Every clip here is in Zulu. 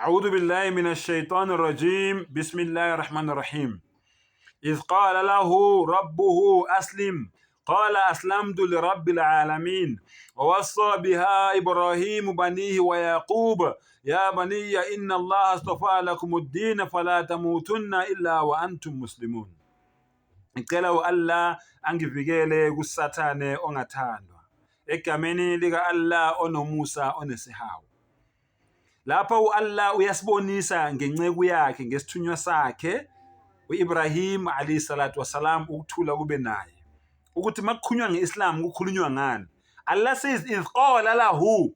أعوذ بالله من الشيطان الرجيم بسم الله الرحمن الرحيم إذ قال له ربه أسلم قال أسلمت لرب العالمين ووصى بها إبراهيم بنيه ويعقوب يا بني إن الله اصطفى لكم الدين فلا تموتن إلا وأنتم مسلمون. Ngicela u-Allah angivikele kusathane ongathandwa egameni lika Allah onomusa onesihawu. Lapha u-Allah uyasibonisa ngenceku yakhe ngesithunywa sakhe u-Ibrahim alayhi salatu wasalam ukuthula kube naye ukuthi makukhunywa ngeIslam kukhulunywa ngani. Allah says iz qala lahu,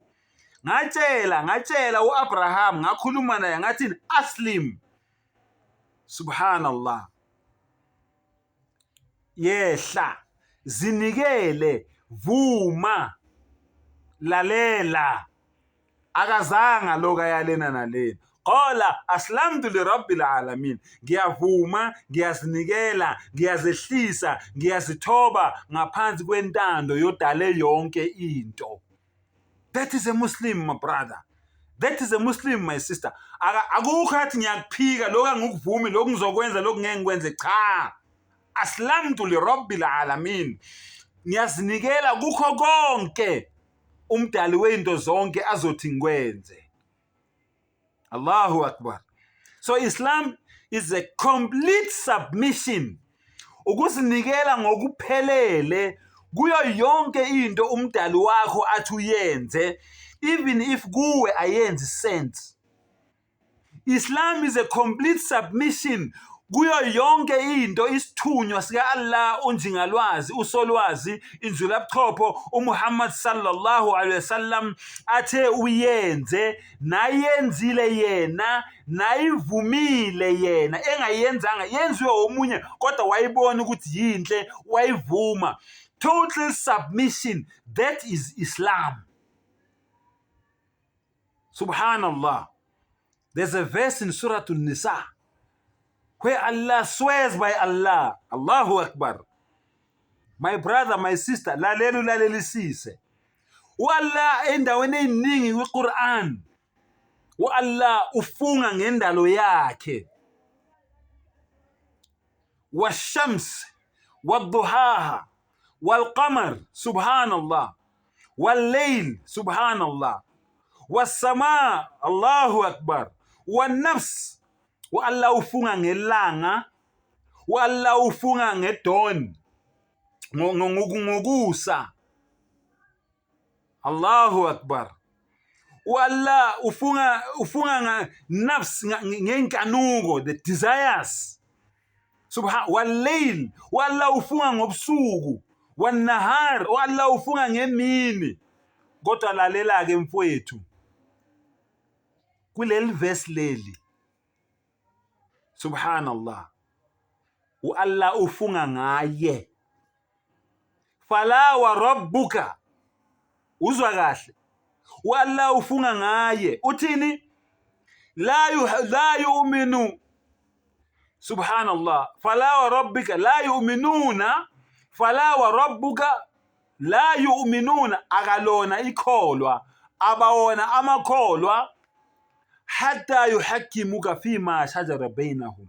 ngatshela u-Abraham ngakhuluma naye ngathi aslim. Subhanallah, yehla, zinikele, vuma, lalela, akazanga lokayalena nalena. Qala aslamtu lirabbil alamin, ngiyavuma, ngiyazinikela, ngiyazehlisa, ngiyazithoba ngaphansi kwentando yodale yonke into. That is a Muslim, my brother. That is a Muslim, my sister. Akukho athi ngiyakuphika lokho angikuvumi, lokho ngizokwenza, lokho ngeke ngikwenze. Cha, aslamtu lirabbil alamin, ngiyazinikela kukho konke umdali weinto zonke azothi ngikwenze. Allahu Akbar. So Islam is a complete submission, ukuzinikela ngokuphelele kuyo yonke into umdali wakho athi uyenze, even if kuwe ayenzi sense. Islam is a complete submission kuyo yonke into isithunywa sika Allah unjingalwazi usolwazi injulabuchopho uMuhammad sallallahu alaihi wasallam athe uyenze, nayenzile yena, nayivumile yena, engayenzanga yenziwe omunye kodwa wayibona ukuthi yinhle wayivuma. Total submission, that is Islam. Subhanallah. There's a verse in Surah An-Nisa where Allah swears by Allah. Allahu Akbar. My brother, my sister, lalelisise. U-Allah endaweni eziningi kwi-Quran, u-Allah ufunga ngendalo yakhe. Wash-shams wad-duhaha wal-qamar, subhanallah, wal-layl, subhanallah, was-samaa, Allahu Akbar, wan-nafs, u-Allah ufunga ngelanga, u-Allah ufunga ngedawn, ngokusa. Allahu Akbar. U-Allah ufunga nafs, ngenkanuko, the desires. Wal-layl, u-Allah ufunga ngobusuku, wan-nahar, u-Allah ufunga ngemini. Kodwa lalela ke mfowethu, kuleli verse leli, subhanallah, u-Allah ufunga ngaye. Fala wa rabbuka, uzwa kahle, u-Allah ufunga ngaye. Uthini? La yu'minu, subhanallah, fala wa rabbika la yu'minuna, fala wa rabbuka la yu'minuna, akalona ikholwa, abawona amakholwa, hatta yuhakkimuka fima shajara bainahum,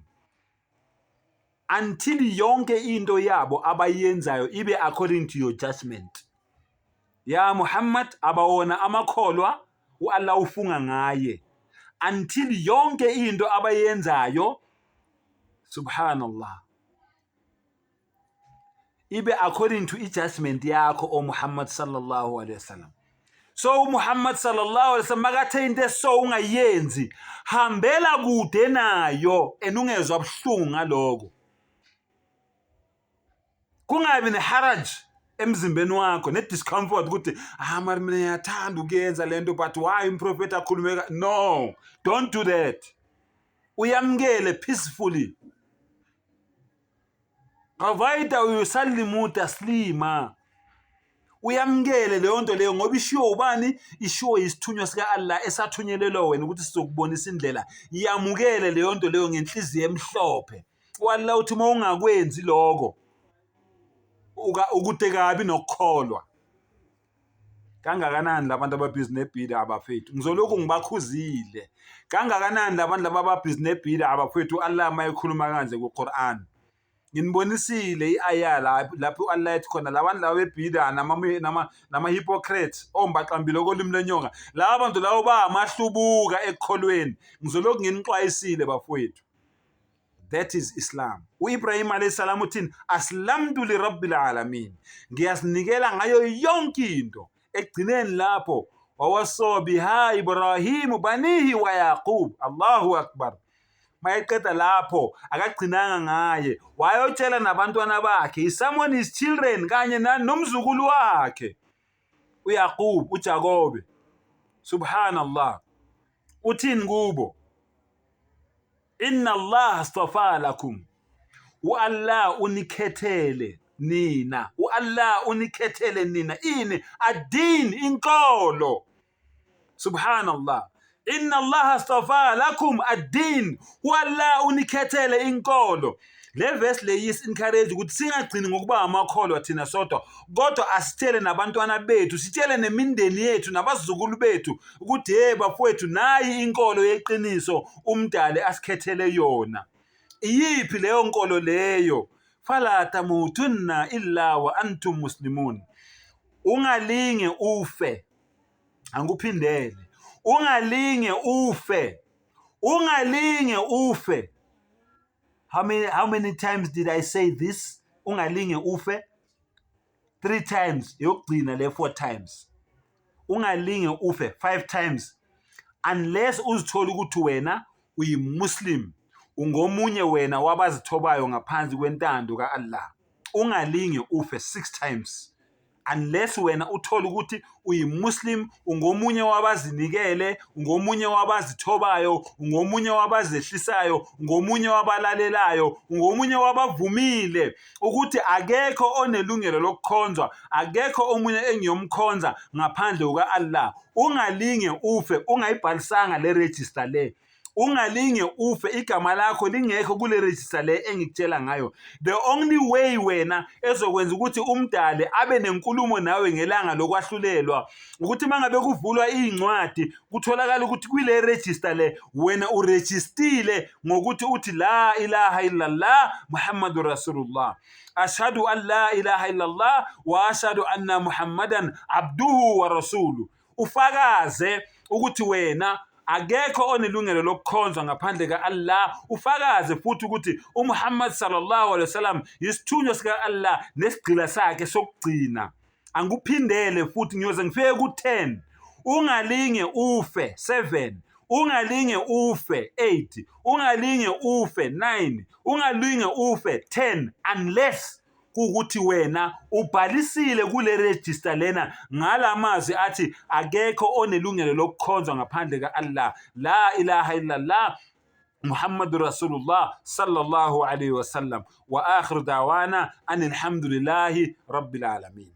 until yonke into yabo abayenzayo ibe according to your judgment. Ya Muhammad, abawona amakholwa, u-Allah ufunga ngaye, until yonke into abayenzayo, subhanallah, ibe according to i-judgment yakho, o Muhammad sallallahu alaihi wasallam. So Muhammad sallallahu alaihi wasallam makathe into eso ungayenzi, hambela kude nayo enungezwa buhlungu ngaloko. Kungabi neharaj emzimbeni wakho, ne-discomfort ukuthi mari mina ngiyathanda ukuyenza lento but why umprofeti akhulumeka. No, don't do that. Uyamkele peacefully. Qavaida usallimu taslima. Uyamkele leyo nto leyo ngoba ishiwo ubani? Ishiwo isithunywa sika Allah esathunyelelwa wena ukuthi sizokubonisa indlela. Yamukele leyo nto leyo ngenhliziyo emhlophe. U-Allah uthi uma ungakwenzi lokho ukude kabi nokukholwa. kangakanani labantu ababhizi nebhida abafethu ngizolokhu ngibakhuzile kangakanani labantu laba ababhizi nebhida abafethu Allah mayekhuluma kanje kuQuran nginibonisile iaya lapho Allah ethi khona labantu laba bebhida nama hypocrites ombaqambile kolimi lenyonga laba bantu lawo ba amahlubuka ekholweni ngizolokhu nginixwayisile bafowethu. That is Islam. uIbrahim alayhi salam uthini aslamtu li rabbil alamin ngiyasinikela ngayo yonke into ekugcineni lapho wawasobiha Ibrahim banihi wa Yaqub. Allahu akbar. Mayeqeda lapho akagcinanga ngaye wayotshela nabantwana bakhe someone his children kanye nomzukulu wakhe uYaqub uJakobe. Subhanallah. Uthini kubo inna Allah astafa lakum Allah unikhethele nina Allah unikhethele nina ini ad-din inkolo. Subhanallah. Inna Allah astafa lakum ad-din Allah unikhethele inkolo. Le verse le yis encourage ukuthi singagcini ngokuba amakholwa thina sodwa kodwa asitshele nabantwana bethu sitshele nemindeni yethu nabazukulu bethu ukuthi hey bafowethu nayi inkolo yeqiniso umdali asikhethele yona. Iyiphi leyo nkolo leyo? Fala tamutunna illa wa antum muslimun. Ungalinge ufe. Anguphindele. Ungalinge ufe. Ungalinge ufe. How many times did I say this? Ungalinge ufe. 3 times. Yokugcina le 4 times. Ungalinge ufe 5 times. Unless uzithola ukuthi wena uyimuslim. Ungomunye wena wabazithobayo ngaphansi kwentando kaAllah. Ungalinge ufe 6 times. Unless wena uthola ukuthi uyimuslim, ungomunye wabazinikele, ungomunye wabazithobayo, ungomunye wabazehlisayo, ungomunye wabalalelayo, ungomunye wabavumile ukuthi akekho onelungelo lokukhonzwa, akekho omunye engiyomkhonza ngaphandle kukaAllah. Ungalinge ufe, ungayibhalisanga le register le. Ungalinge ufe igama lakho lingekho kule register le engikutshela ngayo. The only way wena ezokwenza ukuthi umdali abe nenkulumo nawe ngelanga lokwahlulelwa ukuthi mangabe kuvulwa incwadi kutholakala ukuthi kwile register le wena uregistile ngokuthi uthi la ilaha illallah Muhammadur Rasulullah. Ashhadu an la ilaha illallah wa ashhadu anna Muhammadan abduhu wa rasuluhu. Ufakaze ukuthi wena akekho onelungelo lokukhonzwa ngaphandle kaAllah. Ufakaze futhi ukuthi uMuhammad sallallahu alaihi wasallam yisithunywa sika Allah nesigcila sakhe sokugcina. Anguphindele futhi ngiyoze ngifike ku10. Ungalinge ufe 7. Ungalinge ufe 8. Ungalinge ufe 9. Ungalinge ufe 10 unless ukuthi wena ubhalisile kule register lena ngalamazwi athi akekho onelungelo lokukhonzwa ngaphandle kaAllah. La ilaha illallah Muhammadur Rasulullah sallallahu alayhi wasallam. Wa akhiru da'wana anil hamdulillahi rabbil alamin.